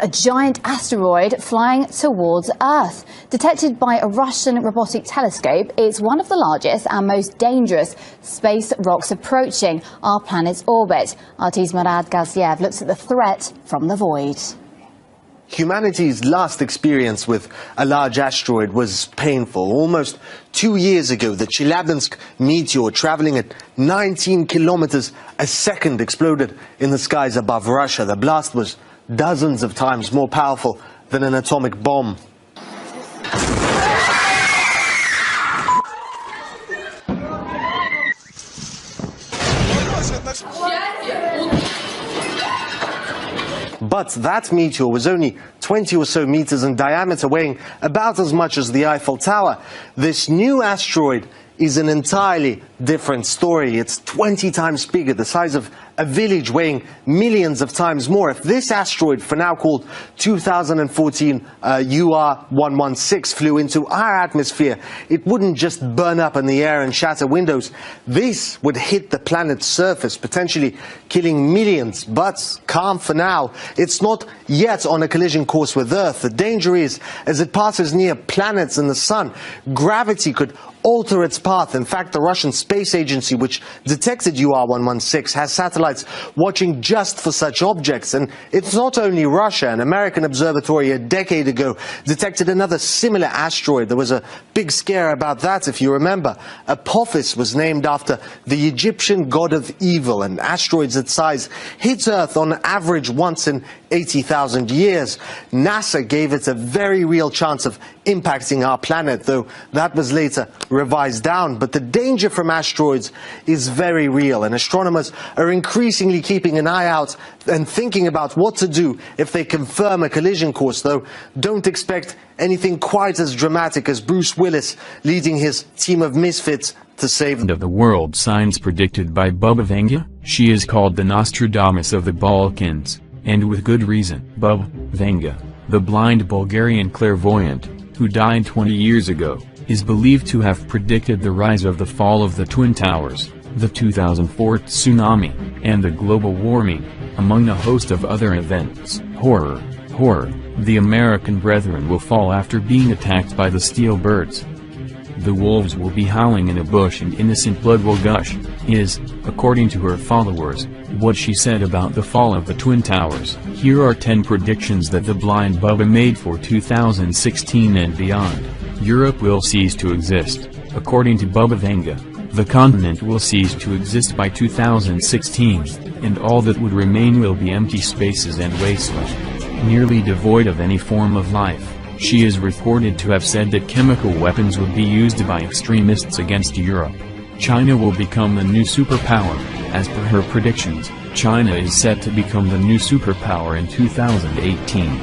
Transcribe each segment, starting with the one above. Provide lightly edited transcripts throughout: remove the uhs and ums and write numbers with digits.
a giant asteroid flying towards Earth. Detected by a Russian robotic telescope, it's one of the largest and most dangerous space rocks approaching our planet's orbit. RT's Murad Gaziev looks at the threat from the void. Humanity's last experience with a large asteroid was painful. Almost 2 years ago, the Chelyabinsk meteor, traveling at 19 kilometers a second, exploded in the skies above Russia. The blast was dozens of times more powerful than an atomic bomb. But that meteor was only 20 or so meters in diameter, weighing about as much as the Eiffel Tower. This new asteroid is an entirely different story. It's 20 times bigger, the size of a village, weighing millions of times more. If this asteroid, for now called 2014 UR116, flew into our atmosphere, it wouldn't just burn up in the air and shatter windows. This would hit the planet's surface, potentially killing millions. But calm for now. It's not yet on a collision course with Earth. The danger is, as it passes near planets and the sun, gravity could alter its path. In fact, the Russian Space Agency, which detected UR116, has satellites watching just for such objects. And it's not only Russia. An American observatory a decade ago detected another similar asteroid. There was a big scare about that, if you remember. Apophis was named after the Egyptian god of evil, and asteroids that size hit Earth on average once in 80,000 years. NASA gave it a very real chance of impacting our planet, though that was later revised down. But the danger from asteroids is very real, and astronomers are increasingly keeping an eye out and thinking about what to do if they confirm a collision course, though don't expect anything quite as dramatic as Bruce Willis leading his team of misfits to save of the world. Signs predicted by Bubba Venga. She is called the Nostradamus of the Balkans, and with good reason. Bubba Venga, the blind Bulgarian clairvoyant, who died 20 years ago, is believed to have predicted the rise of the fall of the Twin Towers, the 2004 tsunami, and the global warming, among a host of other events. Horror, horror, the American brethren will fall after being attacked by the steel birds. The wolves will be howling in a bush and innocent blood will gush, is, according to her followers, what she said about the fall of the Twin Towers. Here are 10 predictions that the blind Bubba made for 2016 and beyond. Europe will cease to exist, according to Bubba Venga. The continent will cease to exist by 2016, and all that would remain will be empty spaces and wasteland, nearly devoid of any form of life. She is reported to have said that chemical weapons would be used by extremists against Europe. China will become the new superpower. As per her predictions, China is set to become the new superpower in 2018,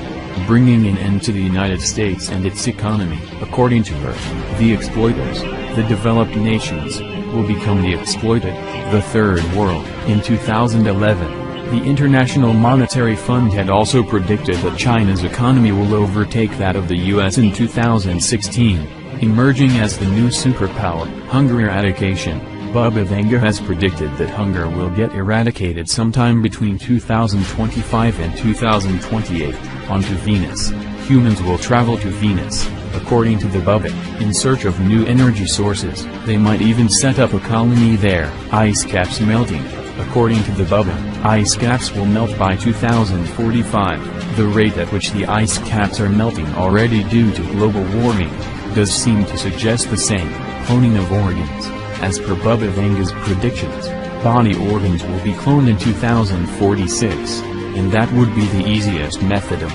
bringing an end to the United States and its economy. According to her, the exploiters, the developed nations, will become the exploited, the third world. In 2011, the International Monetary Fund had also predicted that China's economy will overtake that of the US in 2016, emerging as the new superpower. Hunger eradication. Bubba Venga has predicted that hunger will get eradicated sometime between 2025 and 2028. Onto Venus. Humans will travel to Venus, according to the Bubba, in search of new energy sources. They might even set up a colony there. Ice caps melting. According to the Bubba, ice caps will melt by 2045. The rate at which the ice caps are melting already due to global warming does seem to suggest the same. Cloning of organs. As per Bubba Venga's predictions, body organs will be cloned in 2046, and that would be the easiest method of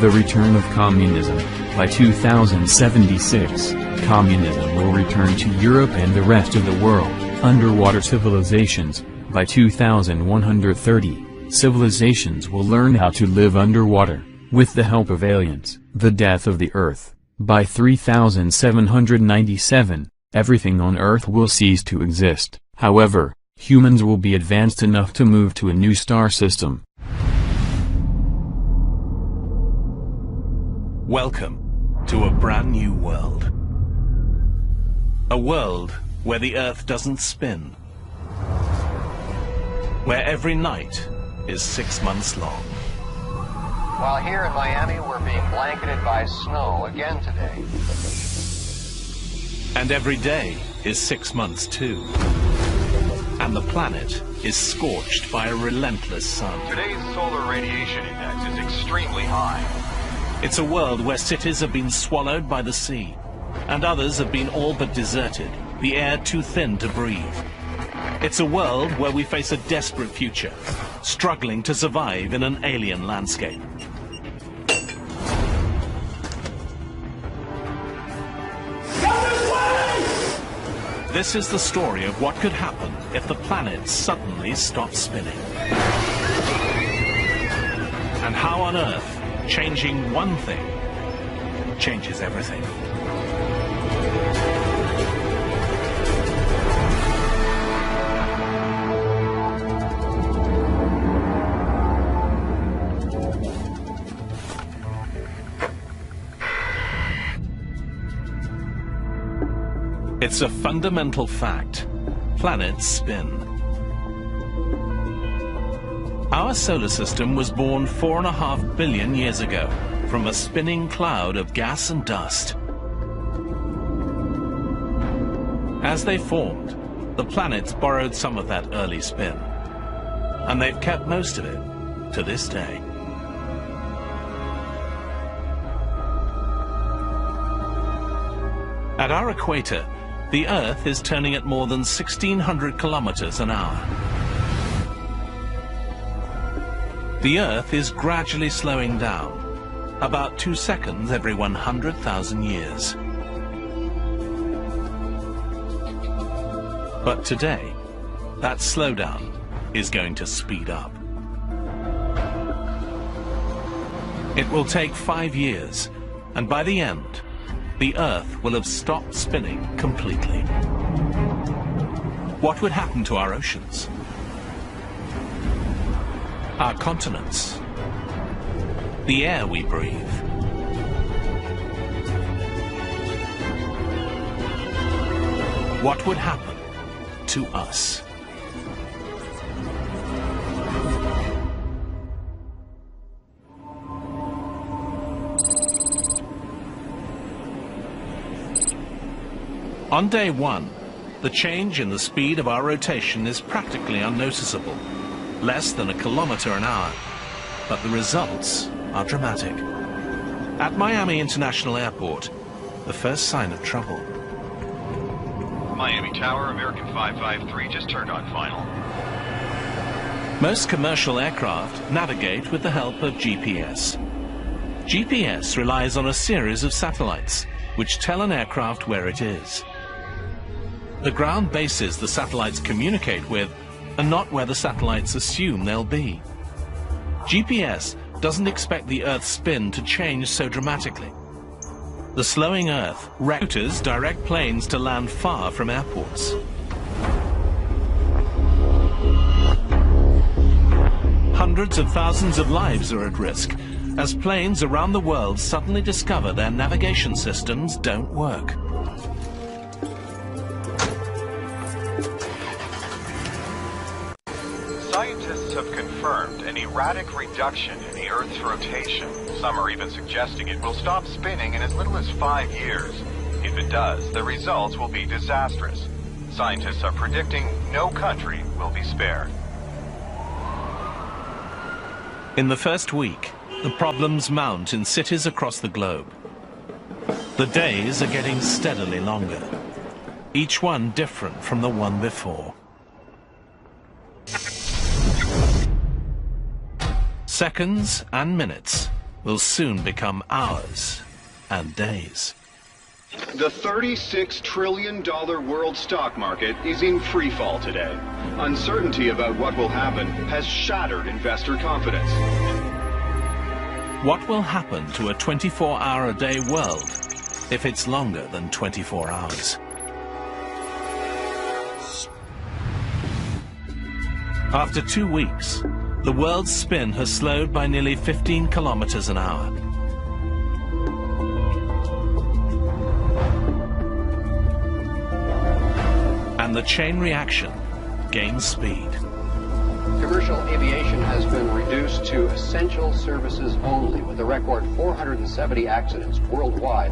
the return of communism. By 2076, communism will return to Europe and the rest of the world. Underwater civilizations. By 2130, civilizations will learn how to live underwater, with the help of aliens. The death of the Earth. By 3797, everything on Earth will cease to exist. However, humans will be advanced enough to move to a new star system. Welcome to a brand new world. A world where the Earth doesn't spin. Where every night is 6 months long. While here in Miami, we're being blanketed by snow again today. And every day is 6 months too. And the planet is scorched by a relentless sun. Today's solar radiation index is extremely high. It's a world where cities have been swallowed by the sea, and others have been all but deserted, the air too thin to breathe. It's a world where we face a desperate future, struggling to survive in an alien landscape. This is the story of what could happen if the planet suddenly stopped spinning. And how on Earth changing one thing changes everything. It's a fundamental fact. Planets spin. Our solar system was born 4.5 billion years ago from a spinning cloud of gas and dust. As they formed, the planets borrowed some of that early spin, and they've kept most of it to this day. At our equator, the Earth is turning at more than 1,600 kilometers an hour. The Earth is gradually slowing down, about 2 seconds every 100,000 years. But today, that slowdown is going to speed up. It will take 5 years, and by the end, the Earth will have stopped spinning completely. What would happen to our oceans? Our continents? The air we breathe? What would happen to us? On day one, the change in the speed of our rotation is practically unnoticeable, less than 1 kilometer an hour, but the results are dramatic. At Miami International Airport, the first sign of trouble. Miami Tower, American 553 just turned on final. Most commercial aircraft navigate with the help of GPS. GPS relies on a series of satellites, which tell an aircraft where it is. The ground bases the satellites communicate with are not where the satellites assume they'll be. GPS doesn't expect the Earth's spin to change so dramatically. The slowing Earth routers direct planes to land far from airports. Hundreds of thousands of lives are at risk as planes around the world suddenly discover their navigation systems don't work. Scientists have confirmed an erratic reduction in the Earth's rotation. Some are even suggesting it will stop spinning in as little as 5 years. If it does, the results will be disastrous. Scientists are predicting no country will be spared. In the first week, the problems mount in cities across the globe. The days are getting steadily longer, each one different from the one before. Seconds and minutes will soon become hours and days. The $36 trillion world stock market is in free fall today. Uncertainty about what will happen has shattered investor confidence. What will happen to a 24-hour-a-day world if it's longer than 24 hours? After 2 weeks, the world's spin has slowed by nearly 15 kilometers an hour. And the chain reaction gains speed. Commercial aviation has been reduced to essential services only, with a record 470 accidents worldwide.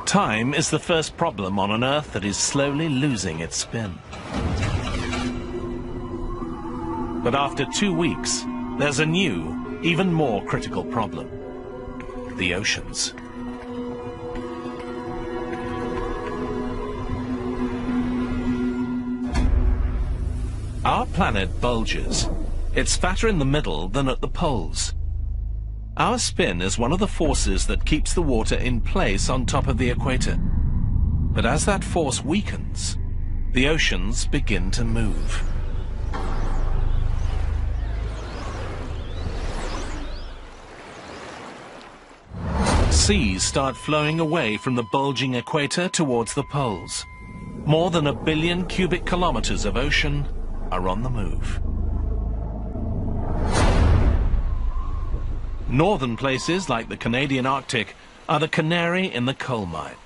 Time is the first problem on an Earth that is slowly losing its spin. But after 2 weeks, there's a new, even more critical problem: the oceans. Our planet bulges. It's fatter in the middle than at the poles. Our spin is one of the forces that keeps the water in place on top of the equator. But as that force weakens, the oceans begin to move. Seas start flowing away from the bulging equator towards the poles. More than 1 billion cubic kilometers of ocean are on the move. Northern places like the Canadian Arctic are the canary in the coal mine.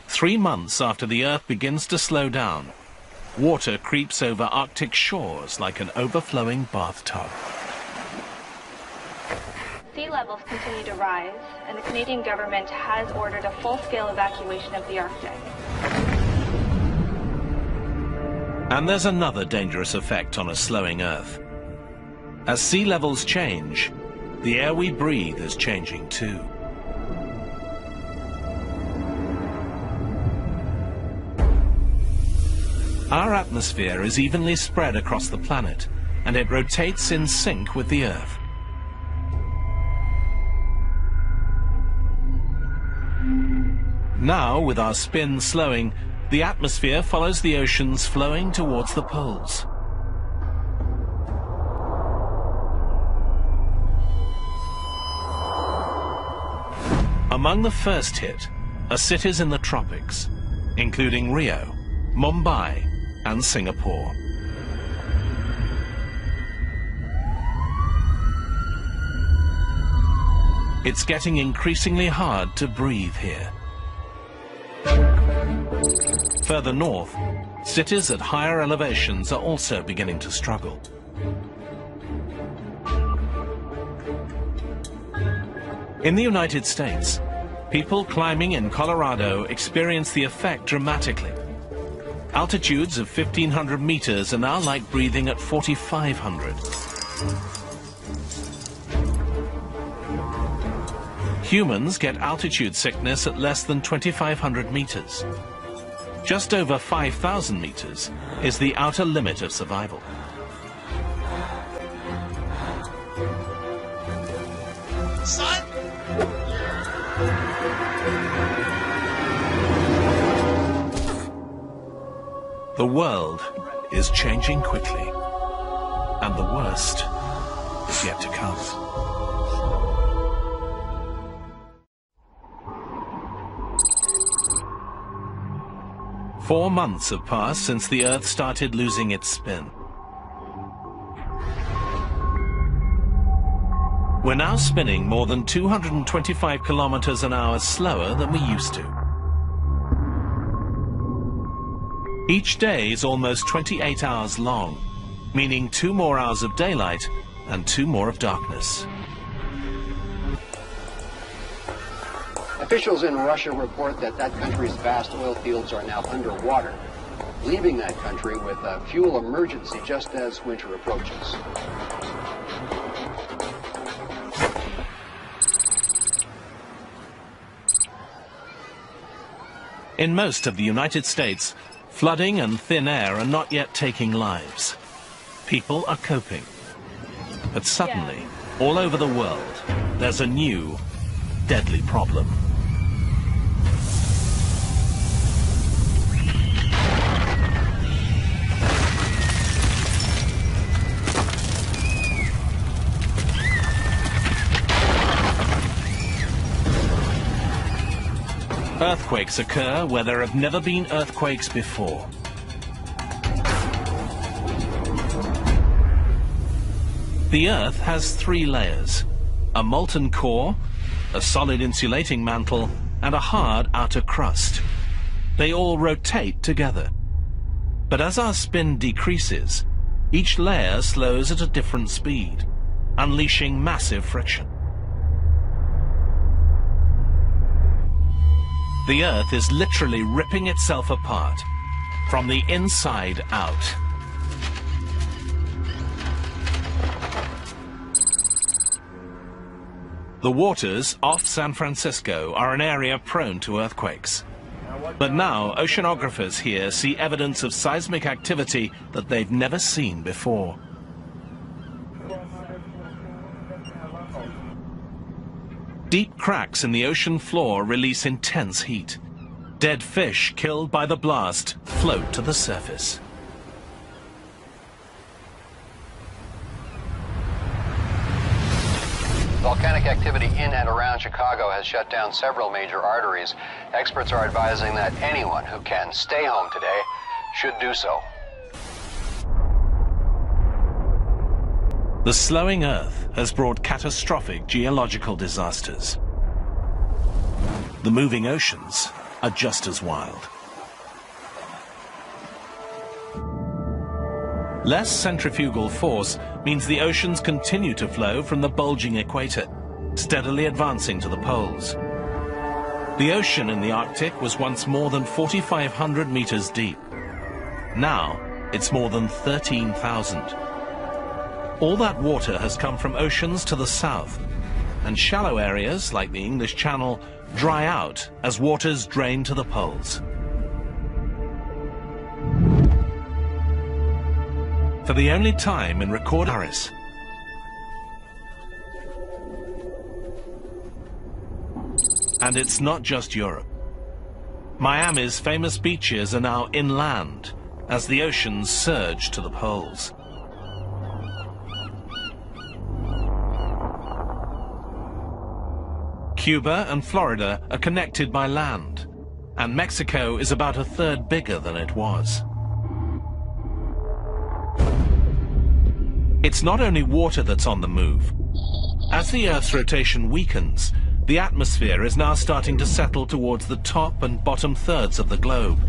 3 months after the Earth begins to slow down, water creeps over Arctic shores like an overflowing bathtub. Sea levels continue to rise, and the Canadian government has ordered a full-scale evacuation of the Arctic. And there's another dangerous effect on a slowing Earth. As sea levels change, the air we breathe is changing too. Our atmosphere is evenly spread across the planet, and it rotates in sync with the Earth. Now, with our spin slowing, the atmosphere follows the oceans flowing towards the poles. Among the first hit are cities in the tropics, including Rio, Mumbai, and Singapore. It's getting increasingly hard to breathe here. Further north, cities at higher elevations are also beginning to struggle. In the United States, people climbing in Colorado experience the effect dramatically. Altitudes of 1,500 meters are now like breathing at 4,500. Humans get altitude sickness at less than 2,500 meters. Just over 5,000 meters is the outer limit of survival. Son? The world is changing quickly, and the worst is yet to come. Four months have passed since the Earth started losing its spin. We're now spinning more than 225 kilometers an hour slower than we used to. Each day is almost 28 hours long, meaning 2 more hours of daylight and 2 more of darkness. Officials in Russia report that that country's vast oil fields are now underwater, leaving that country with a fuel emergency just as winter approaches. In most of the United States, flooding and thin air are not yet taking lives. People are coping. But suddenly, all over the world, there's a new, deadly problem. Earthquakes occur where there have never been earthquakes before. The Earth has 3 layers: a molten core, a solid insulating mantle, and a hard outer crust. They all rotate together. But as our spin decreases, each layer slows at a different speed, unleashing massive friction. The Earth is literally ripping itself apart, from the inside out. The waters off San Francisco are an area prone to earthquakes. But now oceanographers here see evidence of seismic activity that they've never seen before. Deep cracks in the ocean floor release intense heat. Dead fish killed by the blast float to the surface. Volcanic activity in and around Chicago has shut down several major arteries. Experts are advising that anyone who can stay home today should do so. The slowing Earth has brought catastrophic geological disasters. The moving oceans are just as wild. Less centrifugal force means the oceans continue to flow from the bulging equator, steadily advancing to the poles. The ocean in the Arctic was once more than 4,500 meters deep. Now, it's more than 13,000. All that water has come from oceans to the south, and shallow areas like the English Channel dry out as waters drain to the poles. For the only time in recorded Paris, and it's not just Europe. Miami's famous beaches are now inland as the oceans surge to the poles. Cuba and Florida are connected by land, and Mexico is about a third bigger than it was. It's not only water that's on the move. As the Earth's rotation weakens, the atmosphere is now starting to settle towards the top and bottom thirds of the globe.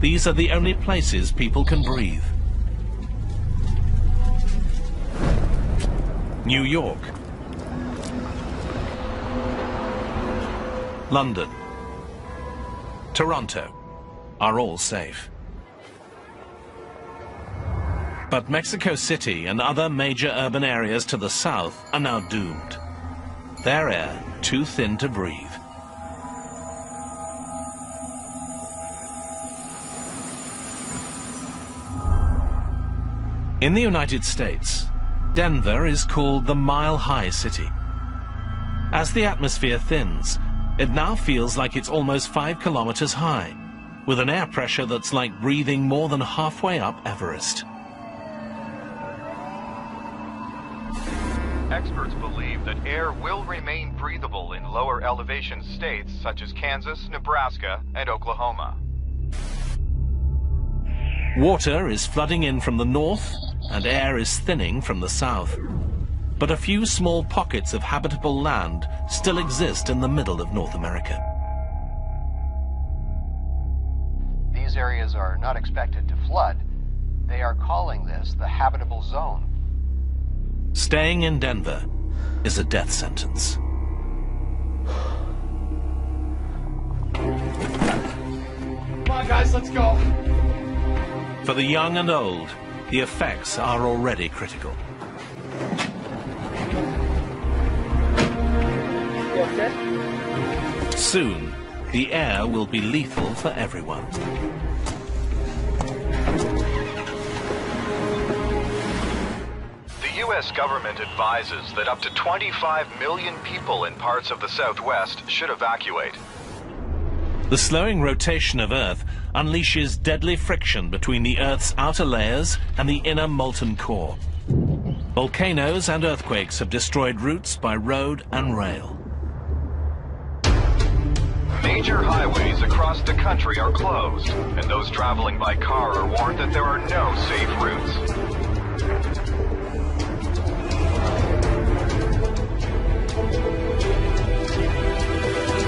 These are the only places people can breathe. New York, London, Toronto are all safe. But Mexico City and other major urban areas to the south are now doomed. Their air too thin to breathe. In the United States, Denver is called the mile-high city. As the atmosphere thins, it now feels like it's almost 5 kilometers high, with an air pressure that's like breathing more than halfway up Everest. Experts believe that air will remain breathable in lower elevation states such as Kansas, Nebraska, and Oklahoma. Water is flooding in from the north, and air is thinning from the south. But a few small pockets of habitable land still exist in the middle of North America. These areas are not expected to flood. They are calling this the habitable zone. Staying in Denver is a death sentence. Come on, guys, let's go. For the young and old, the effects are already critical. You okay? Soon, the air will be lethal for everyone. The U.S. government advises that up to 25 million people in parts of the Southwest should evacuate. The slowing rotation of Earth unleashes deadly friction between the Earth's outer layers and the inner molten core. Volcanoes and earthquakes have destroyed routes by road and rail. Major highways across the country are closed, and those traveling by car are warned that there are no safe routes.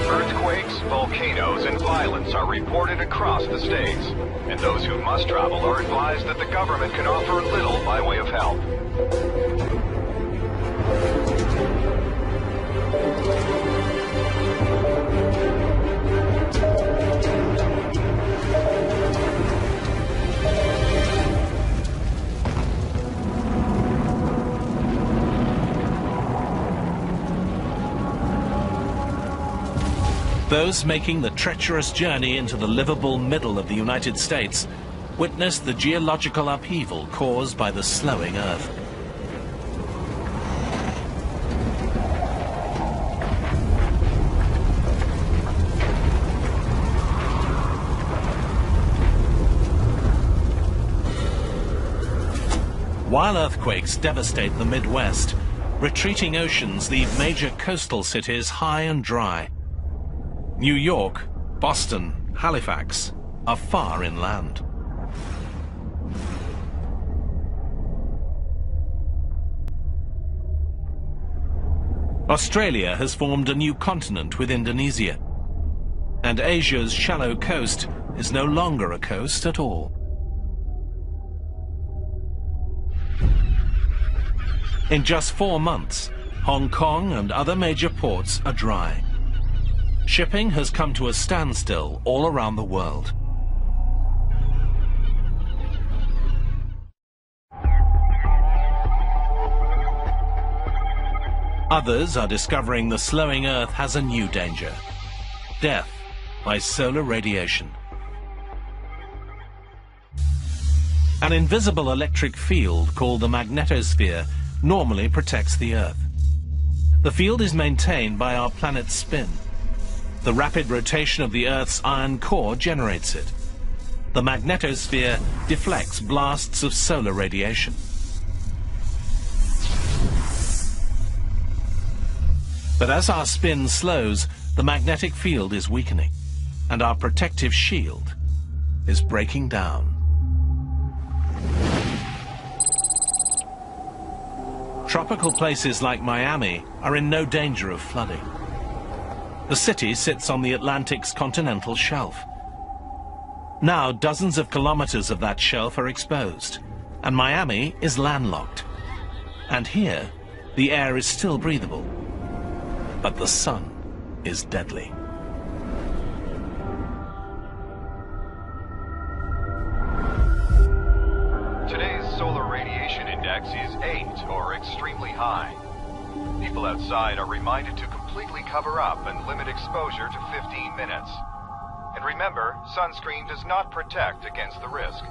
Earthquakes, volcanoes, and violence are reported across the states, and those who must travel are advised that the government can offer little by way of help. Those making the treacherous journey into the livable middle of the United States witness the geological upheaval caused by the slowing Earth. While earthquakes devastate the Midwest, retreating oceans leave major coastal cities high and dry. New York, Boston, Halifax are far inland. Australia has formed a new continent with Indonesia, and Asia's shallow coast is no longer a coast at all. In just 4 months, Hong Kong and other major ports are dry. Shipping has come to a standstill all around the world. Others are discovering the slowing Earth has a new danger: death by solar radiation. An invisible electric field called the magnetosphere normally protects the Earth. The field is maintained by our planet's spin. The rapid rotation of the Earth's iron core generates it. The magnetosphere deflects blasts of solar radiation. But as our spin slows, the magnetic field is weakening, and our protective shield is breaking down. Tropical places like Miami are in no danger of flooding. The city sits on the Atlantic's continental shelf. Now dozens of kilometers of that shelf are exposed, and Miami is landlocked. And here, the air is still breathable, but the sun is deadly. Today's solar radiation index is 8, or extremely high. People outside are reminded to completely cover up and limit exposure to 15 minutes. And remember, sunscreen does not protect against the risk.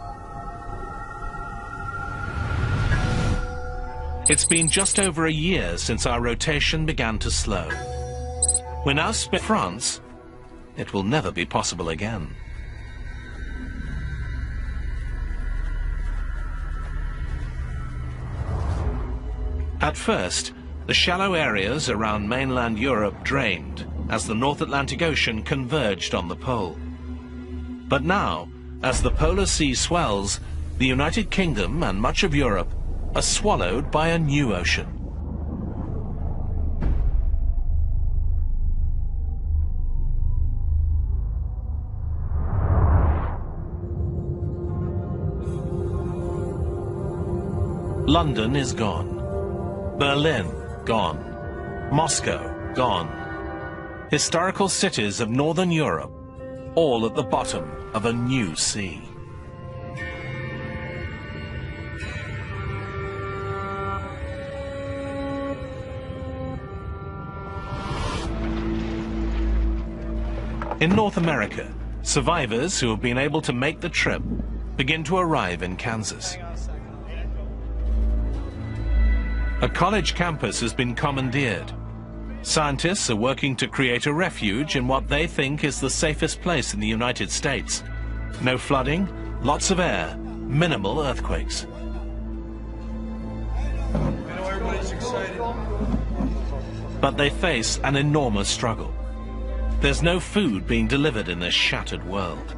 It's been just over a year since our rotation began to slow. We're now in France. It will never be possible again. At first, the shallow areas around mainland Europe drained as the North Atlantic Ocean converged on the pole. But now, as the polar sea swells, the United Kingdom and much of Europe are swallowed by a new ocean. London is gone. Berlin, gone. Moscow, gone. Historical cities of Northern Europe, all at the bottom of a new sea. In North America, survivors who have been able to make the trip begin to arrive in Kansas. A college campus has been commandeered. Scientists are working to create a refuge in what they think is the safest place in the United States. No flooding, lots of air, minimal earthquakes. I know everybody's excited. But they face an enormous struggle. There's no food being delivered in this shattered world.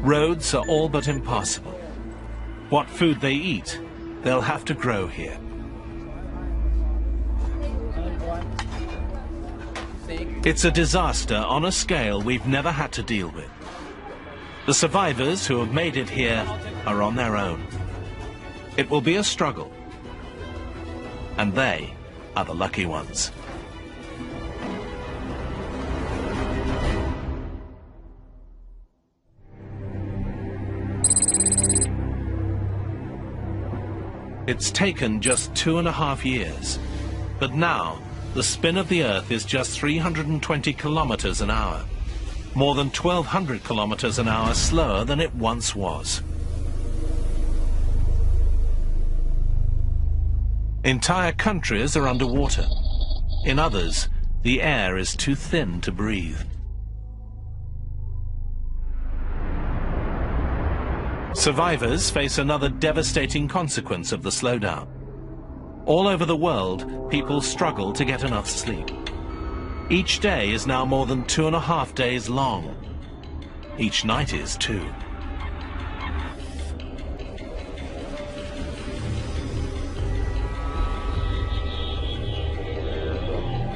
Roads are all but impassable. What food they eat, they'll have to grow here. It's a disaster on a scale we've never had to deal with. The survivors who have made it here are on their own. It will be a struggle, and they are the lucky ones. It's taken just 2.5 years, but now the spin of the Earth is just 320 kilometers an hour, more than 1,200 kilometers an hour slower than it once was. Entire countries are underwater. In others, the air is too thin to breathe. Survivors face another devastating consequence of the slowdown. All over the world, people struggle to get enough sleep. Each day is now more than 2.5 days long. Each night is too.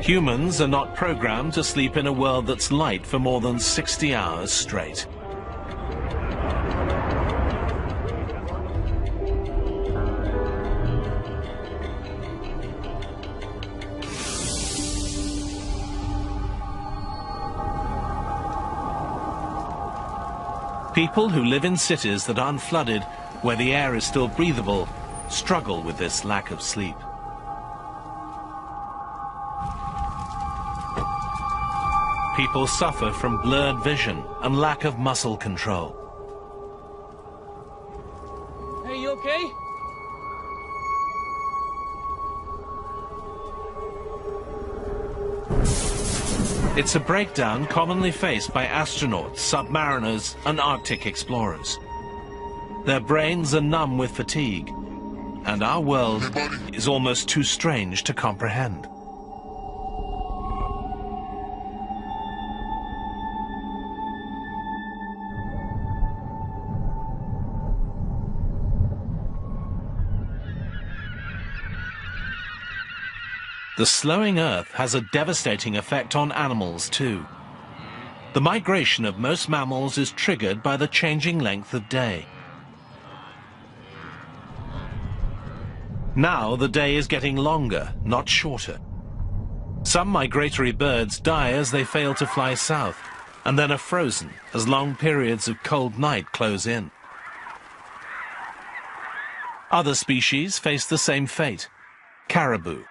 Humans are not programmed to sleep in a world that's light for more than 60 hours straight. People who live in cities that aren't flooded, where the air is still breathable, struggle with this lack of sleep. People suffer from blurred vision and lack of muscle control. Hey, you okay? It's a breakdown commonly faced by astronauts, submariners, and Arctic explorers. Their brains are numb with fatigue, and our world is almost too strange to comprehend. The slowing Earth has a devastating effect on animals too. The migration of most mammals is triggered by the changing length of day. Now the day is getting longer, not shorter. Some migratory birds die as they fail to fly south, and then are frozen as long periods of cold night close in. Other species face the same fate. Caribou.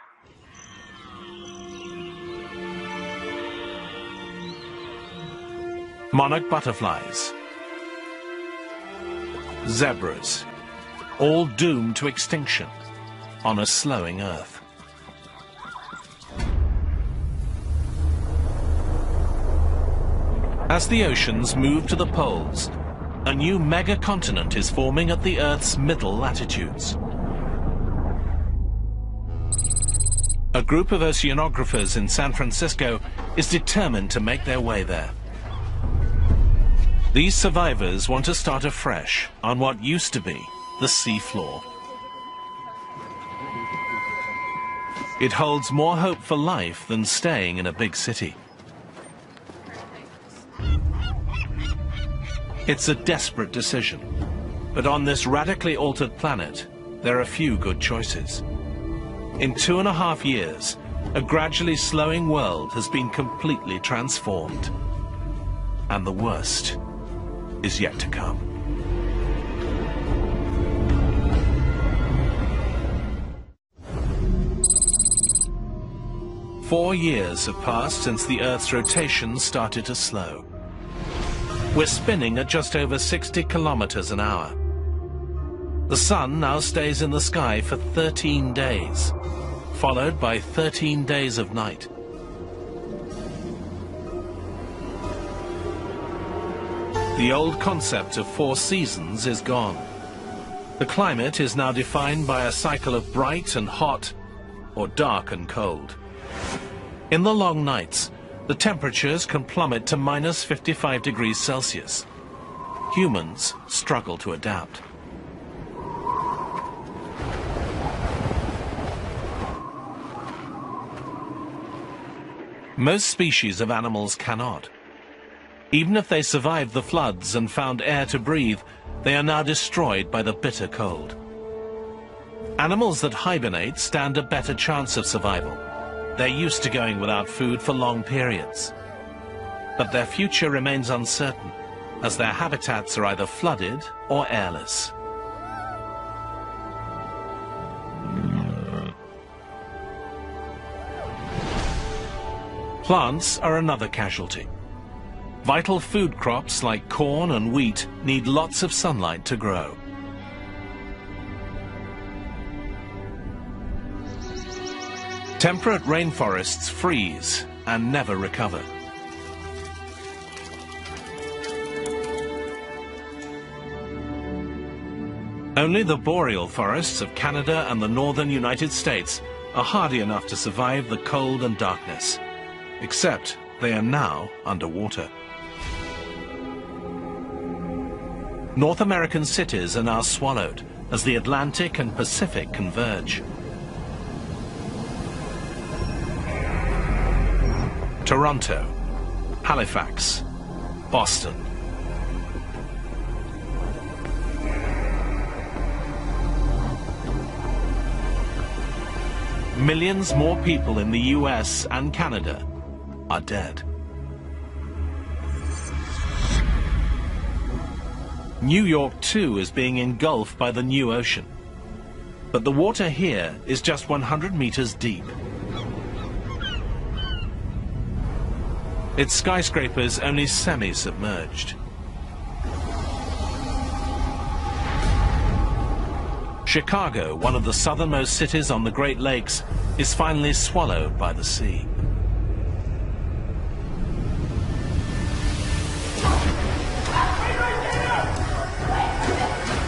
Monarch butterflies, zebras, all doomed to extinction on a slowing Earth. As the oceans move to the poles, a new mega-continent is forming at the Earth's middle latitudes. A group of oceanographers in San Francisco is determined to make their way there. These survivors want to start afresh on what used to be the sea floor. It holds more hope for life than staying in a big city. It's a desperate decision, but on this radically altered planet, there are few good choices. In 2.5 years, a gradually slowing world has been completely transformed. And the worst is yet to come. Four years have passed since the Earth's rotation started to slow. We're spinning at just over 60 kilometers an hour. The sun now stays in the sky for 13 days, followed by 13 days of night. The old concept of 4 seasons is gone. The climate is now defined by a cycle of bright and hot, or dark and cold. In the long nights, the temperatures can plummet to minus 55 degrees Celsius. Humans struggle to adapt. Most species of animals cannot. Even if they survived the floods and found air to breathe, they are now destroyed by the bitter cold. Animals that hibernate stand a better chance of survival. They're used to going without food for long periods. But their future remains uncertain, as their habitats are either flooded or airless. Plants are another casualty. Vital food crops like corn and wheat need lots of sunlight to grow. Temperate rainforests freeze and never recover. Only the boreal forests of Canada and the northern United States are hardy enough to survive the cold and darkness. Except they are now underwater. North American cities are now swallowed as the Atlantic and Pacific converge. Toronto, Halifax, Boston. Millions more people in the US and Canada are dead. New York too is being engulfed by the new ocean. But the water here is just 100 meters deep. Its skyscrapers only semi-submerged. Chicago, one of the southernmost cities on the Great Lakes, is finally swallowed by the sea.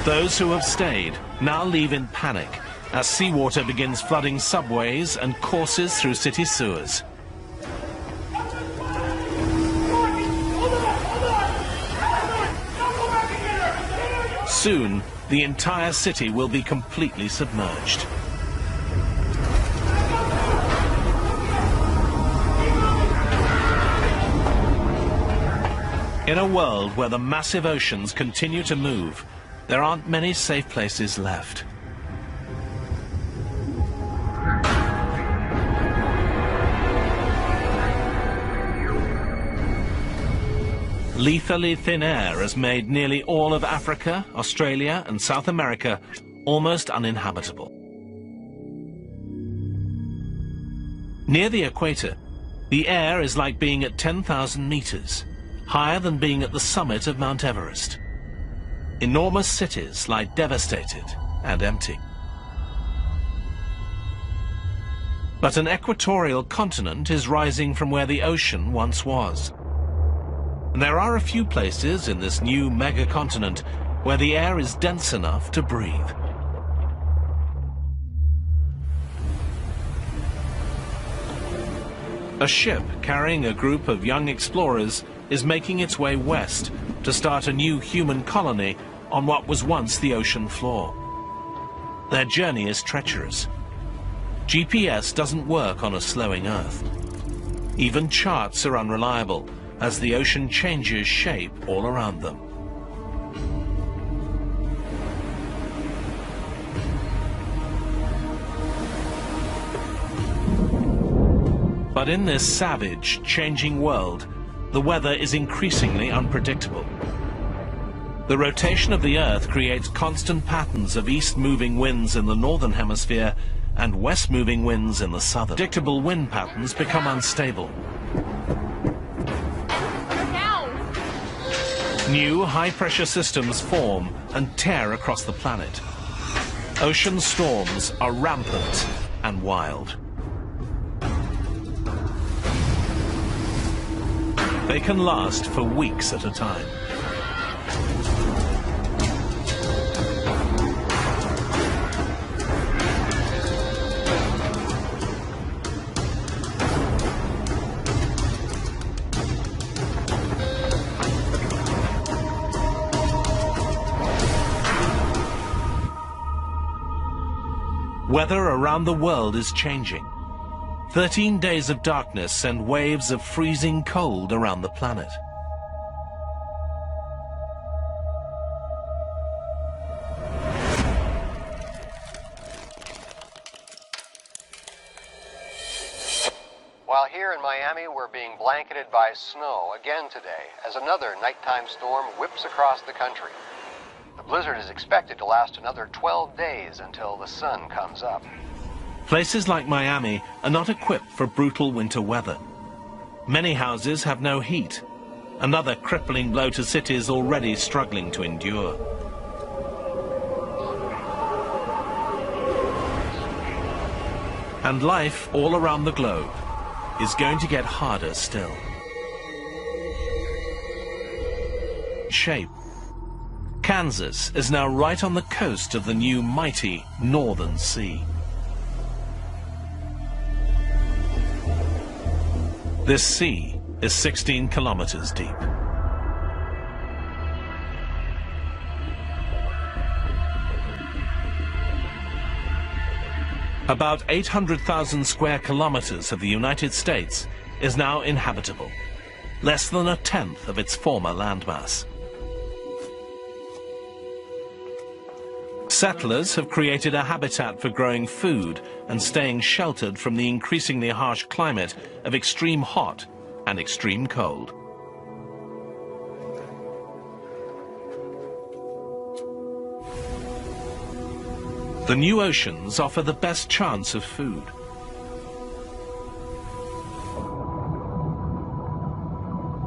Those who have stayed now leave in panic as seawater begins flooding subways and courses through city sewers. Soon, the entire city will be completely submerged. In a world where the massive oceans continue to move, there aren't many safe places left. Lethally thin air has made nearly all of Africa, Australia, and South America almost uninhabitable. Near the equator, the air is like being at 10,000 meters, higher than being at the summit of Mount Everest. Enormous cities lie devastated and empty. But an equatorial continent is rising from where the ocean once was. And there are a few places in this new megacontinent where the air is dense enough to breathe. A ship carrying a group of young explorers is making its way west to start a new human colony on what was once the ocean floor. Their journey is treacherous. GPS doesn't work on a slowing Earth. Even charts are unreliable, as the ocean changes shape all around them. But in this savage, changing world, the weather is increasingly unpredictable. The rotation of the Earth creates constant patterns of east-moving winds in the northern hemisphere and west-moving winds in the southern. Predictable wind patterns become unstable. New high-pressure systems form and tear across the planet. Ocean storms are rampant and wild. They can last for weeks at a time. Weather around the world is changing. 13 days of darkness send waves of freezing cold around the planet. While here in Miami, we're being blanketed by snow again today as another nighttime storm whips across the country. The blizzard is expected to last another 12 days until the sun comes up. Places like Miami are not equipped for brutal winter weather. Many houses have no heat, another crippling blow to cities already struggling to endure. And life all around the globe is going to get harder still. Shape. Kansas is now right on the coast of the new mighty Northern Sea. This sea is 16 kilometers deep. About 800,000 square kilometers of the United States is now inhabitable, less than a tenth of its former landmass. Settlers have created a habitat for growing food and staying sheltered from the increasingly harsh climate of extreme hot and extreme cold. The new oceans offer the best chance of food.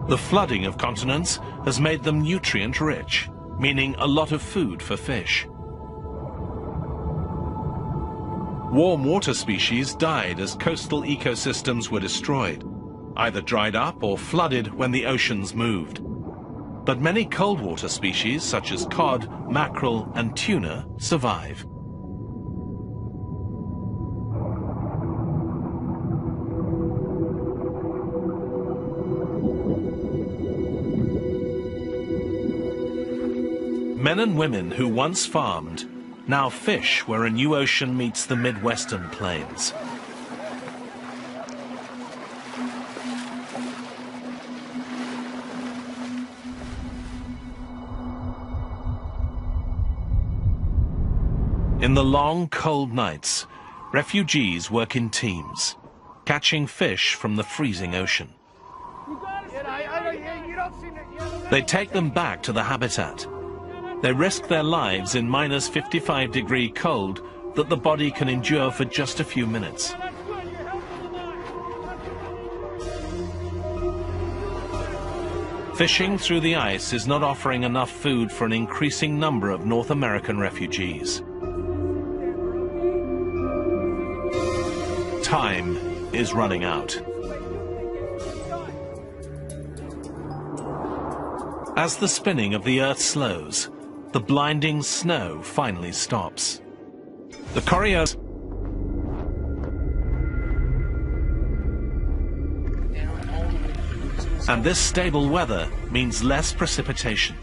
The flooding of continents has made them nutrient-rich, meaning a lot of food for fish. Warm water species died as coastal ecosystems were destroyed, either dried up or flooded when the oceans moved. But many cold water species, such as cod, mackerel, and tuna, survive. Men and women who once farmed now fish where a new ocean meets the Midwestern plains. In the long, cold nights, refugees work in teams, catching fish from the freezing ocean. They take them back to the habitat. They risk their lives in minus 55-degree cold that the body can endure for just a few minutes. Fishing through the ice is not offering enough food for an increasing number of North American refugees. Time is running out. As the spinning of the Earth slows, the blinding snow finally stops. The Coriolis and this stable weather means less precipitation.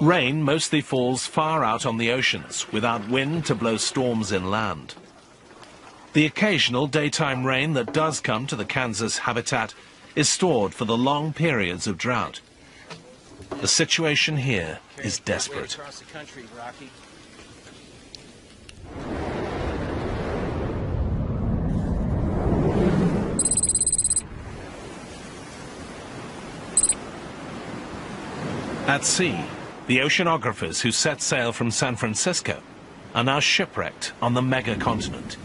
Rain mostly falls far out on the oceans without wind to blow storms inland. The occasional daytime rain that does come to the Kansas habitat is stored for the long periods of drought. The situation here is desperate. At sea, the oceanographers who set sail from San Francisco are now shipwrecked on the mega-continent.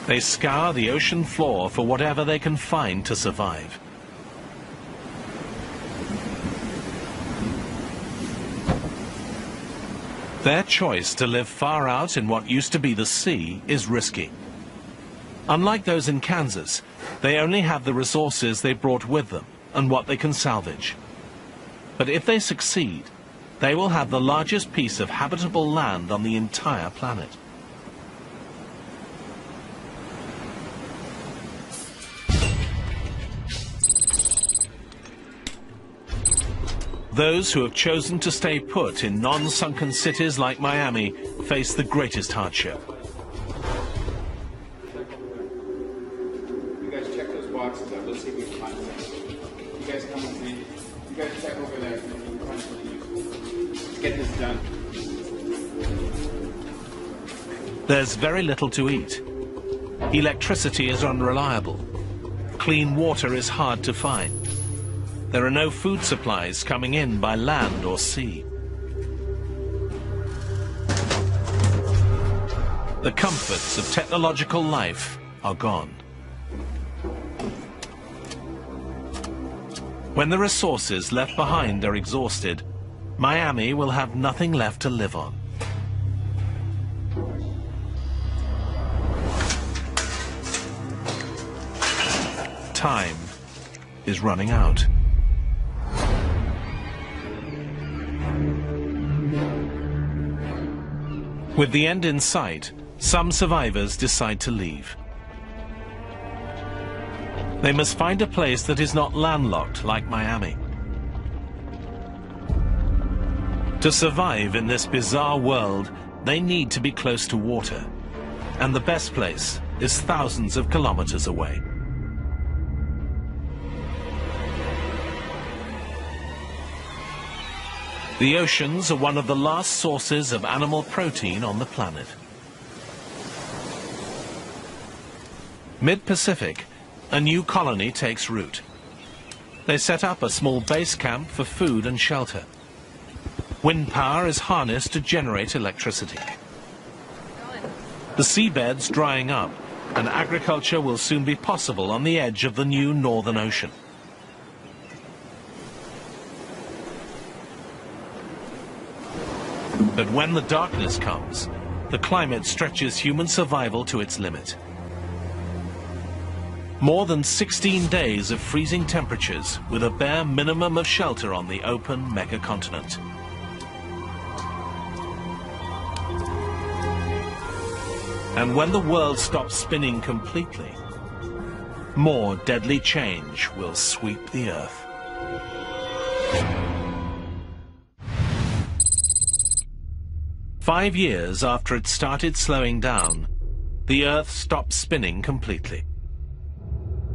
They scour the ocean floor for whatever they can find to survive. Their choice to live far out in what used to be the sea is risky. Unlike those in Kansas, they only have the resources they brought with them and what they can salvage. But if they succeed, they will have the largest piece of habitable land on the entire planet. Those who have chosen to stay put in non-sunken cities like Miami face the greatest hardship. You guys check those boxes out. Let's see if we can find something. You guys come with me. You guys check over there. Let's get this done. There's very little to eat. Electricity is unreliable. Clean water is hard to find. There are no food supplies coming in by land or sea. The comforts of technological life are gone. When the resources left behind are exhausted, Miami will have nothing left to live on. Time is running out. With the end in sight, some survivors decide to leave. They must find a place that is not landlocked like Miami. To survive in this bizarre world, they need to be close to water. And the best place is thousands of kilometers away. The oceans are one of the last sources of animal protein on the planet. Mid-Pacific, a new colony takes root. They set up a small base camp for food and shelter. Wind power is harnessed to generate electricity. The seabed's drying up, and agriculture will soon be possible on the edge of the new Northern Ocean. But when the darkness comes, the climate stretches human survival to its limit. More than 16 days of freezing temperatures with a bare minimum of shelter on the open megacontinent. And when the world stops spinning completely, more deadly change will sweep the Earth. Five years after it started slowing down, the Earth stopped spinning completely.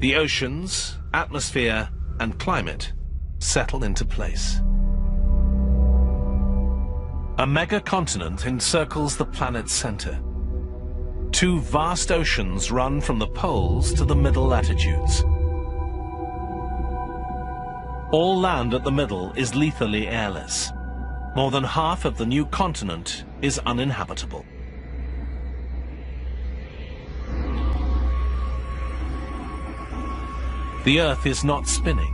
The oceans, atmosphere, and climate settle into place. A megacontinent encircles the planet's center. Two vast oceans run from the poles to the middle latitudes. All land at the middle is lethally airless. More than half of the new continent is uninhabitable. The Earth is not spinning,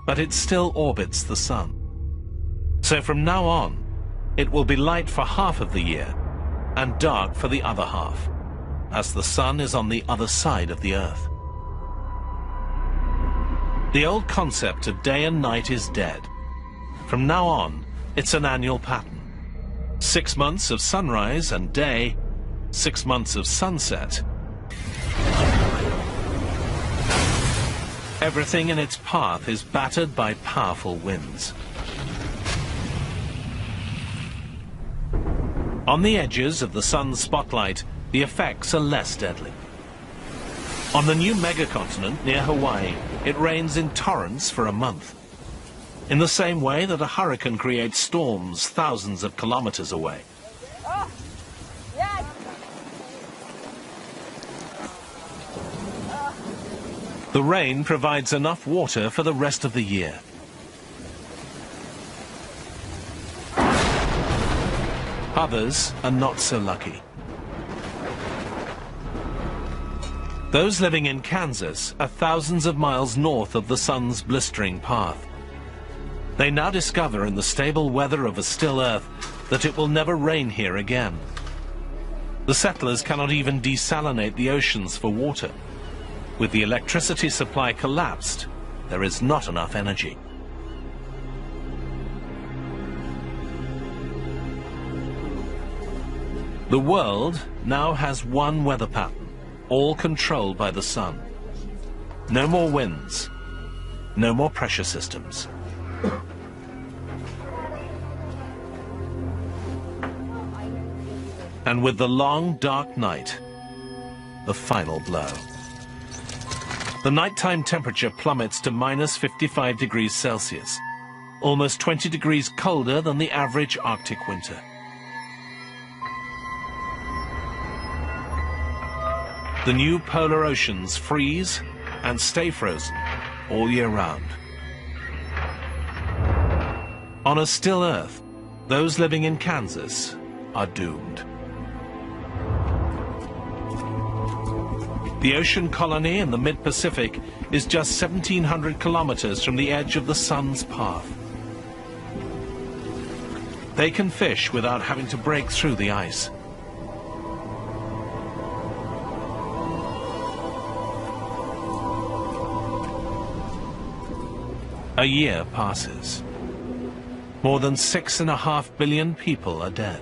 but it still orbits the Sun. So from now on, it will be light for half of the year and dark for the other half, as the Sun is on the other side of the Earth. The old concept of day and night is dead. From now on, it's an annual pattern. 6 months of sunrise and day, 6 months of sunset. Everything in its path is battered by powerful winds. On the edges of the sun's spotlight, the effects are less deadly. On the new megacontinent near Hawaii, it rains in torrents for a month. In the same way that a hurricane creates storms thousands of kilometers away. The rain provides enough water for the rest of the year. Others are not so lucky. Those living in Kansas are thousands of miles north of the sun's blistering path. They now discover in the stable weather of a still Earth that it will never rain here again. The settlers cannot even desalinate the oceans for water. With the electricity supply collapsed, there is not enough energy. The world now has one weather pattern, all controlled by the sun. No more winds, no more pressure systems. And with the long, dark night, the final blow. The nighttime temperature plummets to -55 degrees Celsius, almost 20 degrees colder than the average Arctic winter. The new polar oceans freeze and stay frozen all year round. On a still Earth, those living in Kansas are doomed. The ocean colony in the mid-Pacific is just 1,700 kilometers from the edge of the sun's path. They can fish without having to break through the ice. A year passes. More than 6.5 billion people are dead.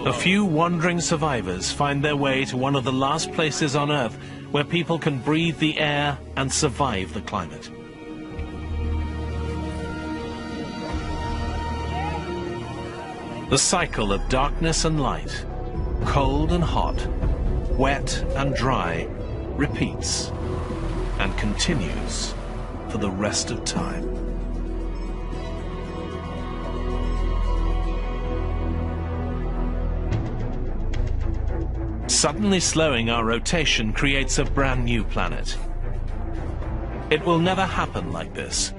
A few wandering survivors find their way to one of the last places on Earth where people can breathe the air and survive the climate. The cycle of darkness and light, cold and hot, wet and dry, repeats and continues for the rest of time. Suddenly slowing our rotation creates a brand new planet. It will never happen like this,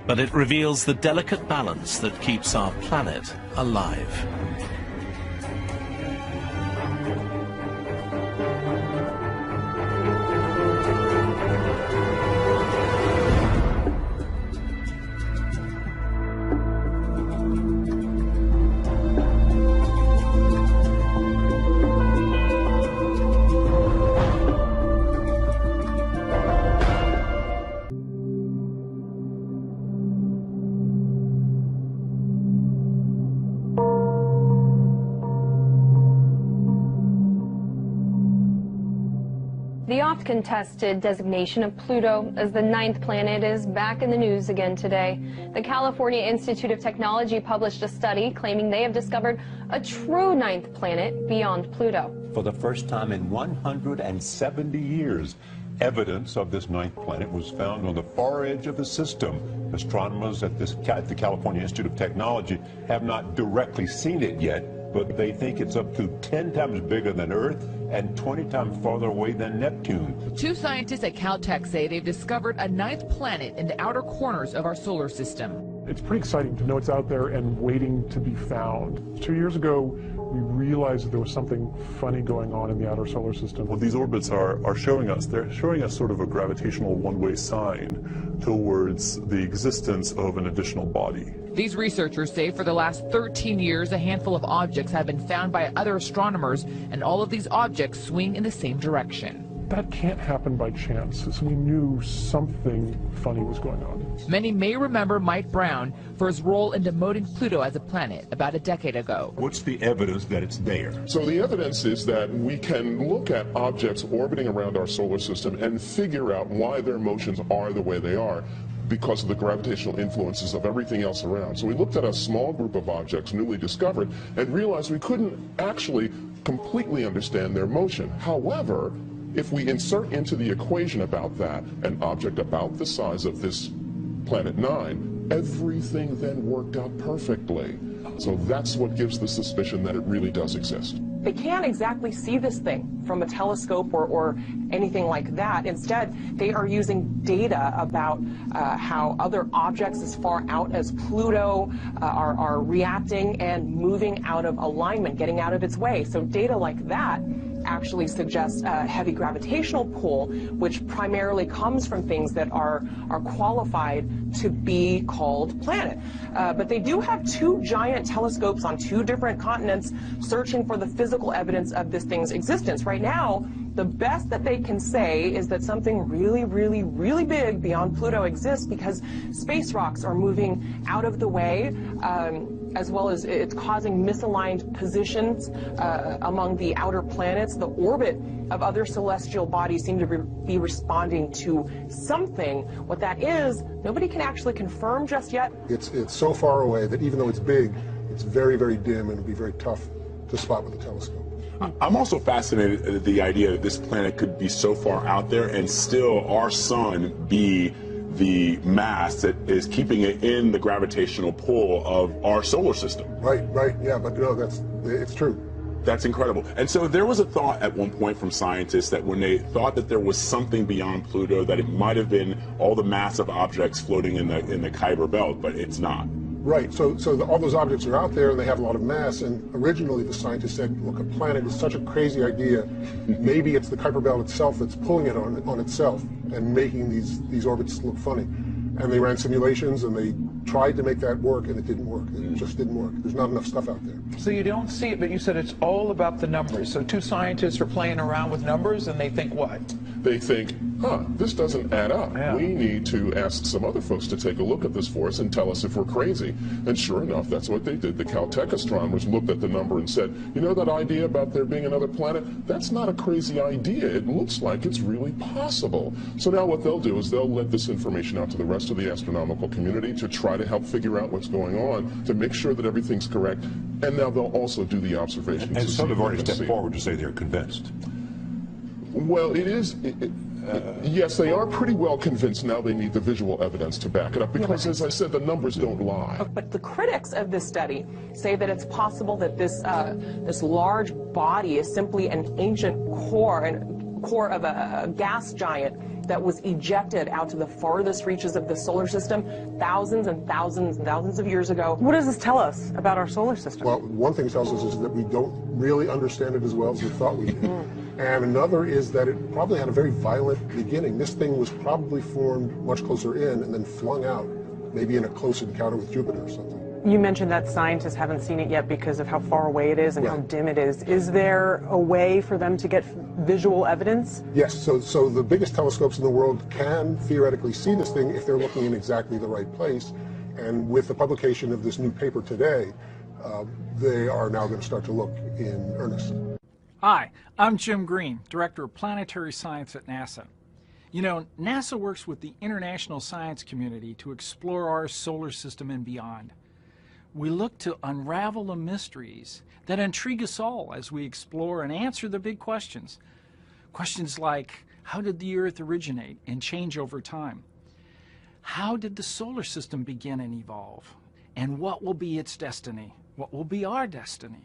but it reveals the delicate balance that keeps our planet alive. The oft-contested designation of Pluto as the 9th planet is back in the news again today. The California Institute of Technology published a study claiming they have discovered a true 9th planet beyond Pluto. For the first time in 170 years, evidence of this 9th planet was found on the far edge of the system. Astronomers at the California Institute of Technology have not directly seen it yet, but they think it's up to 10 times bigger than Earth and 20 times farther away than Neptune. Two scientists at Caltech say they've discovered a 9th planet in the outer corners of our solar system. It's pretty exciting to know it's out there and waiting to be found. 2 years ago, we realized that there was something funny going on in the outer solar system. What these orbits are showing us, they're showing us sort of a gravitational one-way sign towards the existence of an additional body. These researchers say for the last 13 years, a handful of objects have been found by other astronomers, and all of these objects swing in the same direction. That can't happen by chance, so we knew something funny was going on. Many may remember Mike Brown for his role in demoting Pluto as a planet about a decade ago. What's the evidence that it's there? So the evidence is that we can look at objects orbiting around our solar system and figure out why their motions are the way they are, because of the gravitational influences of everything else around. So we looked at a small group of objects newly discovered and realized we couldn't actually completely understand their motion. However, if we insert into the equation about that an object about the size of this Planet 9, everything then worked out perfectly. So that's what gives the suspicion that it really does exist. They can't exactly see this thing from a telescope or anything like that. Instead, they are using data about how other objects as far out as Pluto are reacting and moving out of alignment, getting out of its way. So data like that actually suggests a heavy gravitational pull, which primarily comes from things that are qualified to be called planet. But they do have two giant telescopes on two different continents searching for the physical evidence of this thing's existence. Right now, the best that they can say is that something really, really, really big beyond Pluto exists because space rocks are moving out of the way as well as it's causing misaligned positions among the outer planets. The orbit of other celestial bodies seem to be responding to something. What that is, nobody can actually confirm just yet. It's so far away that even though it's big, it's very, very dim, and it'll be very tough to spot with a telescope. I'm also fascinated at the idea that this planet could be so far out there and still our sun be the mass that is keeping it in the gravitational pull of our solar system. Right, yeah, but no, it's true. That's incredible. And so there was a thought at one point from scientists that when they thought that there was something beyond Pluto, that it might have been all the massive objects floating in the Kuiper Belt, but it's not. Right, so all those objects are out there and they have a lot of mass, and originally the scientists said, look, a planet is such a crazy idea, maybe it's the Kuiper Belt itself that's pulling it on itself and making these orbits look funny. And they ran simulations and they tried to make that work, and it didn't work. It just didn't work. There's not enough stuff out there. So you don't see it, but you said it's all about the numbers. So two scientists are playing around with numbers, and they think what? They think, this doesn't add up. Yeah. We need to ask some other folks to take a look at this for us and tell us if we're crazy. And sure enough, that's what they did. The Caltech astronomers looked at the number and said, you know that idea about there being another planet? That's not a crazy idea. It looks like it's really possible. So now what they'll do is they'll let this information out to the rest of the astronomical community to try to help figure out what's going on, to make sure that everything's correct. And now they'll also do the observations. And some have already stepped forward to say they're convinced. Well, yes, they are pretty well convinced. Now they need the visual evidence to back it up because, as I said, the numbers don't lie. But the critics of this study say that it's possible that this large body is simply an ancient core of a gas giant that was ejected out to the farthest reaches of the solar system thousands and thousands and thousands of years ago. What does this tell us about our solar system? Well, one thing it tells us is that we don't really understand it as well as we thought we did. And another is that it probably had a very violent beginning. This thing was probably formed much closer in and then flung out, maybe in a close encounter with Jupiter or something. You mentioned that scientists haven't seen it yet because of how far away it is and how dim it is. Is there a way for them to get visual evidence? Yes, so the biggest telescopes in the world can theoretically see this thing if they're looking in exactly the right place. And with the publication of this new paper today, they are now going to start to look in earnest. Hi, I'm Jim Green, Director of Planetary Science at NASA. You know, NASA works with the international science community to explore our solar system and beyond. We look to unravel the mysteries that intrigue us all as we explore and answer the big questions. Questions like, how did the Earth originate and change over time? How did the solar system begin and evolve? And what will be its destiny? What will be our destiny?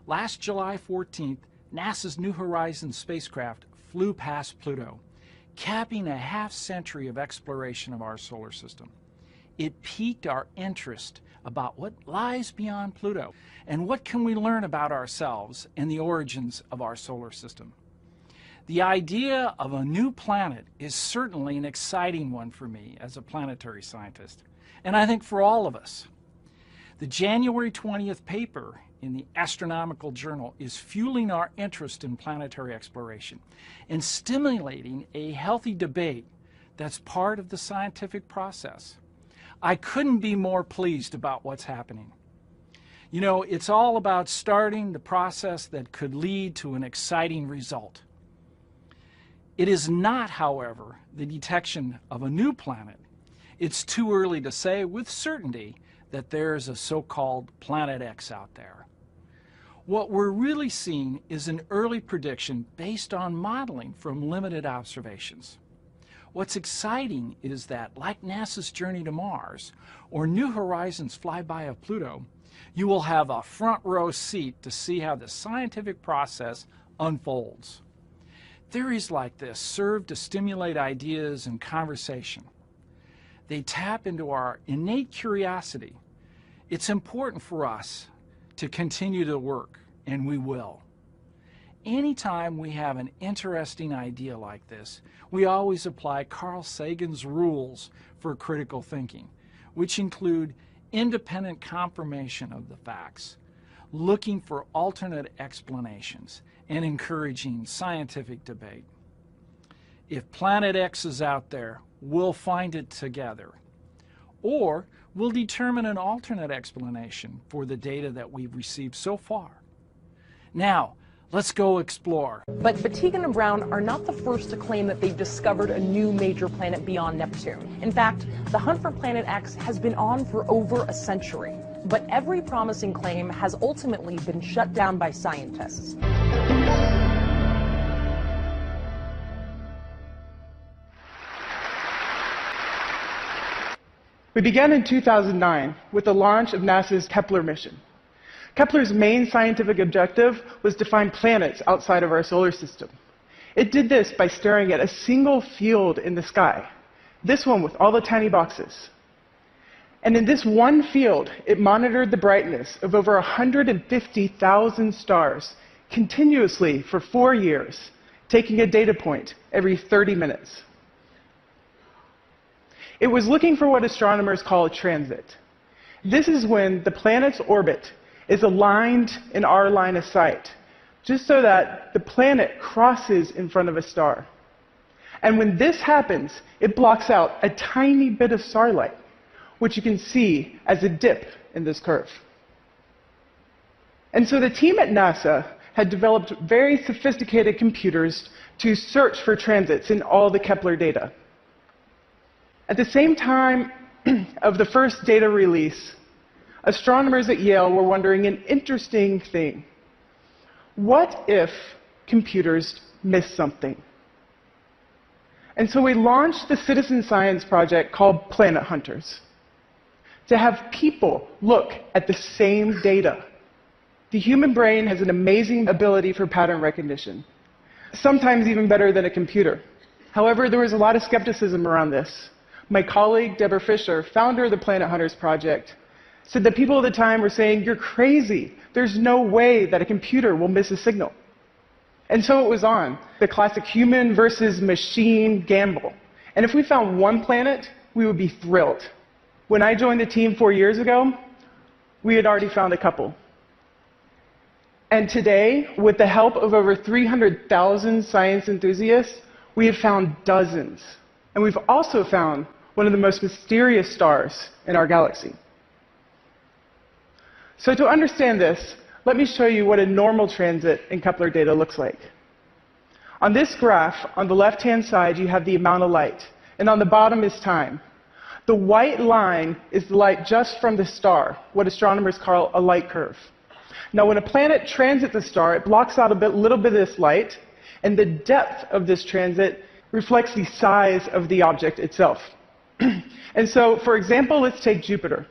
Last July 14th, NASA's New Horizons spacecraft flew past Pluto, capping a half-century of exploration of our solar system. It piqued our interest about what lies beyond Pluto and what can we learn about ourselves and the origins of our solar system. The idea of a new planet is certainly an exciting one for me as a planetary scientist, and I think for all of us. The January 20th paper in the Astronomical Journal is fueling our interest in planetary exploration and stimulating a healthy debate that's part of the scientific process. I couldn't be more pleased about what's happening. You know, it's all about starting the process that could lead to an exciting result. It is not, however, the detection of a new planet. It's too early to say with certainty that there's a so-called Planet X out there. What we're really seeing is an early prediction based on modeling from limited observations. What's exciting is that, like NASA's journey to Mars or New Horizons flyby of Pluto, you will have a front row seat to see how the scientific process unfolds. Theories like this serve to stimulate ideas and conversation. They tap into our innate curiosity. It's important for us to continue to work, and we will. Anytime we have an interesting idea like this, we always apply Carl Sagan's rules for critical thinking, which include independent confirmation of the facts, looking for alternate explanations, and encouraging scientific debate. If Planet X is out there, we'll find it together. Or will determine an alternate explanation for the data that we've received so far. Now, let's go explore. But Batigan and Brown are not the first to claim that they've discovered a new major planet beyond Neptune. In fact, the hunt for Planet X has been on for over a century. But every promising claim has ultimately been shut down by scientists. We began in 2009 with the launch of NASA's Kepler mission. Kepler's main scientific objective was to find planets outside of our solar system. It did this by staring at a single field in the sky, this one with all the tiny boxes. And in this one field, it monitored the brightness of over 150,000 stars continuously for 4 years, taking a data point every 30 minutes. It was looking for what astronomers call a transit. This is when the planet's orbit is aligned in our line of sight, just so that the planet crosses in front of a star. And when this happens, it blocks out a tiny bit of starlight, which you can see as a dip in this curve. And so the team at NASA had developed very sophisticated computers to search for transits in all the Kepler data. At the same time of the first data release, astronomers at Yale were wondering an interesting thing. What if computers miss something? And so we launched the citizen science project called Planet Hunters, to have people look at the same data. The human brain has an amazing ability for pattern recognition, sometimes even better than a computer. However, there was a lot of skepticism around this. My colleague, Deborah Fisher, founder of the Planet Hunters project, said that people at the time were saying, "You're crazy. There's no way that a computer will miss a signal." And so it was on, the classic human versus machine gamble. And if we found one planet, we would be thrilled. When I joined the team 4 years ago, we had already found a couple. And today, with the help of over 300,000 science enthusiasts, we have found dozens. And we've also found one of the most mysterious stars in our galaxy. So to understand this, let me show you what a normal transit in Kepler data looks like. On this graph, on the left-hand side, you have the amount of light, and on the bottom is time. The white line is the light just from the star, what astronomers call a light curve. Now, when a planet transits the star, it blocks out a little bit of this light, and the depth of this transit reflects the size of the object itself. And so, for example, let's take Jupiter.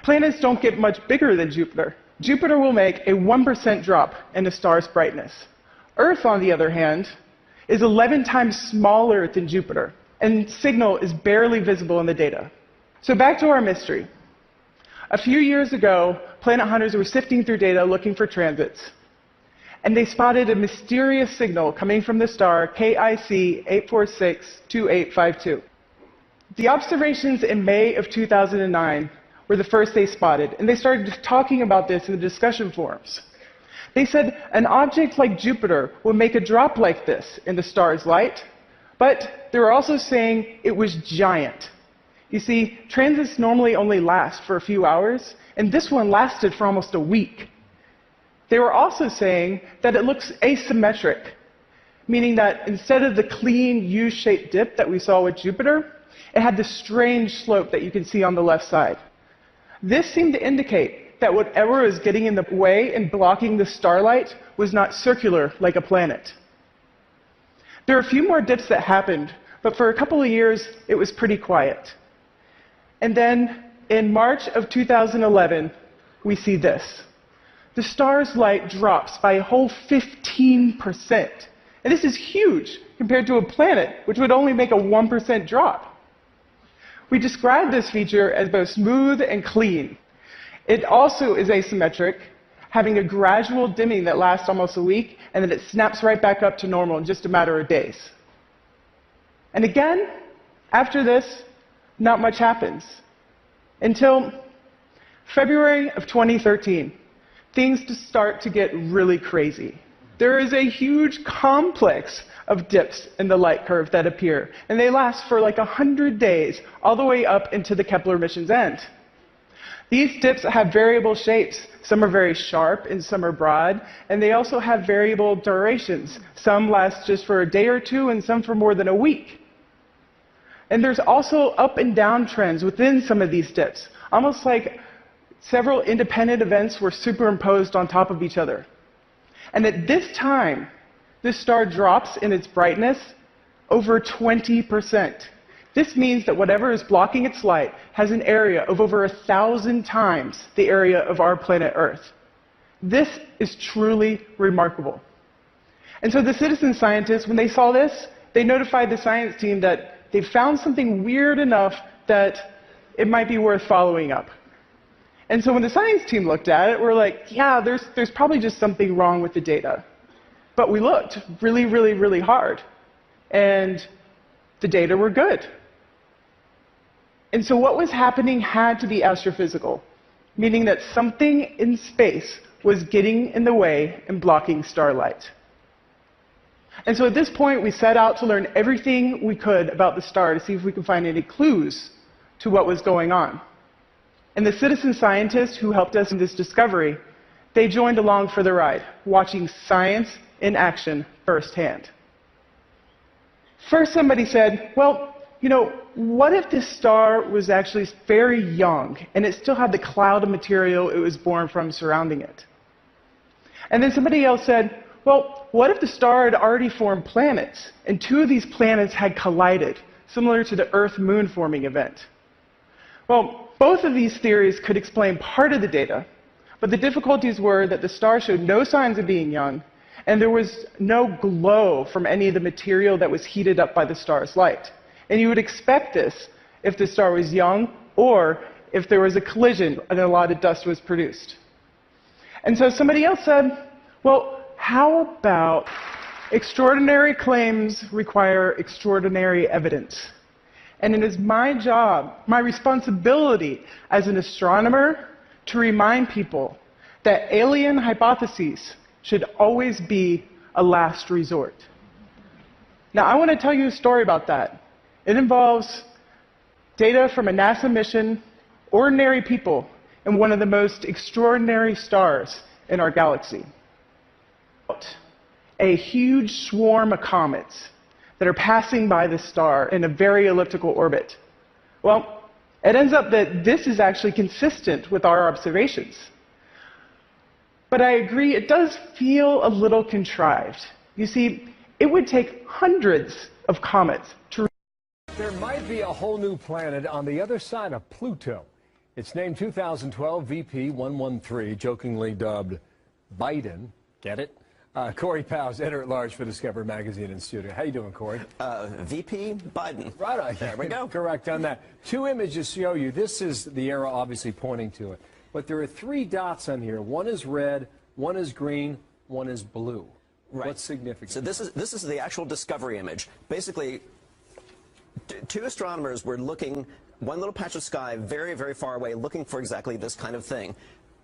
Planets don't get much bigger than Jupiter. Jupiter will make a 1% drop in a star's brightness. Earth, on the other hand, is 11 times smaller than Jupiter, and signal is barely visible in the data. So back to our mystery. A few years ago, Planet Hunters were sifting through data looking for transits, and they spotted a mysterious signal coming from the star KIC 8462852. The observations in May of 2009 were the first they spotted, and they started talking about this in the discussion forums. They said an object like Jupiter would make a drop like this in the star's light, but they were also saying it was giant. You see, transits normally only last for a few hours, and this one lasted for almost a week. They were also saying that it looks asymmetric, meaning that instead of the clean U-shaped dip that we saw with Jupiter, it had this strange slope that you can see on the left side. This seemed to indicate that whatever was getting in the way and blocking the starlight was not circular like a planet. There are a few more dips that happened, but for a couple of years, it was pretty quiet. And then, in March of 2011, we see this. The star's light drops by a whole 15%. And this is huge compared to a planet, which would only make a 1% drop. We describe this feature as both smooth and clean. It also is asymmetric, having a gradual dimming that lasts almost a week, and then it snaps right back up to normal in just a matter of days. And again, after this, not much happens. Until February of 2013, things start to get really crazy. There is a huge complex of dips in the light curve that appear, and they last for like 100 days, all the way up into the Kepler mission's end. These dips have variable shapes. Some are very sharp and some are broad, and they also have variable durations. Some last just for a day or two and some for more than a week. And there's also up and down trends within some of these dips, almost like several independent events were superimposed on top of each other. And at this time, this star drops in its brightness over 20%. This means that whatever is blocking its light has an area of over 1,000 times the area of our planet Earth. This is truly remarkable. And so the citizen scientists, when they saw this, they notified the science team that they found something weird enough that it might be worth following up. And so when the science team looked at it, we're like, yeah, there's probably just something wrong with the data. But we looked really, really, really hard. And the data were good. And so what was happening had to be astrophysical, meaning that something in space was getting in the way and blocking starlight. And so at this point, we set out to learn everything we could about the star to see if we could find any clues to what was going on. And the citizen scientists who helped us in this discovery, they joined along for the ride, watching science in action firsthand. First, somebody said, well, you know, what if this star was actually very young and it still had the cloud of material it was born from surrounding it? And then somebody else said, well, what if the star had already formed planets and two of these planets had collided, similar to the Earth-Moon forming event? Well, both of these theories could explain part of the data, but the difficulties were that the star showed no signs of being young, and there was no glow from any of the material that was heated up by the star's light. And you would expect this if the star was young or if there was a collision and a lot of dust was produced. And so somebody else said, well, how about extraordinary claims require extraordinary evidence? And it is my job, my responsibility as an astronomer to remind people that alien hypotheses should always be a last resort. Now, I want to tell you a story about that. It involves data from a NASA mission, ordinary people, and one of the most extraordinary stars in our galaxy. A huge swarm of comets that are passing by the star in a very elliptical orbit. Well, it ends up that this is actually consistent with our observations. But I agree, it does feel a little contrived. You see, it would take hundreds of comets to... There might be a whole new planet on the other side of Pluto. It's named 2012 VP 113, jokingly dubbed Biden. Get it? Corey Powers, editor-at-large for Discover Magazine in studio. How you doing, Corey? VP Biden. Right on. There we go. Correct on that. Two images show you. This is the arrow obviously pointing to it. But there are three dots on here. One is red, one is green, one is blue. Right. What's significant? So this is the actual discovery image. Basically, two astronomers were looking one little patch of sky very, very far away, looking for exactly this kind of thing.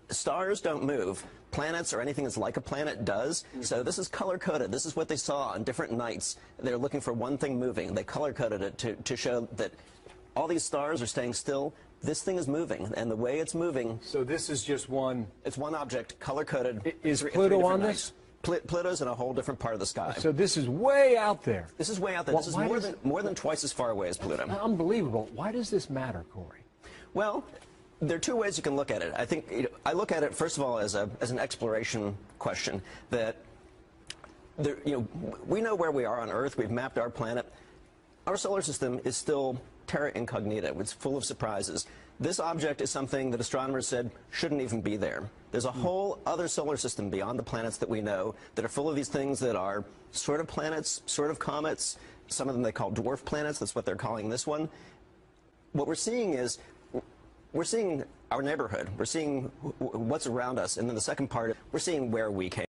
Stars don't move. Planets or anything that's like a planet does. So this is color-coded. This is what they saw on different nights. They're looking for one thing moving. They color-coded it to show that all these stars are staying still. This thing is moving, and the way it's moving... So this is just one... It's one object, color-coded. Is Pluto on this? Pluto's in a whole different part of the sky. So this is way out there. This is way out there. This is more than twice as far away as Pluto. Unbelievable. Why does this matter, Corey? Well, there are two ways you can look at it. I think I look at it first of all as an exploration question. That we know where we are on Earth. We've mapped our planet. Our solar system is still terra incognita. It's full of surprises. This object is something that astronomers said shouldn't even be there. There's a whole other solar system beyond the planets that we know that are full of these things that are sort of planets, sort of comets. Some of them they call dwarf planets. That's what they're calling this one. What we're seeing is we're seeing our neighborhood. We're seeing what's around us. And then the second part, we're seeing where we came.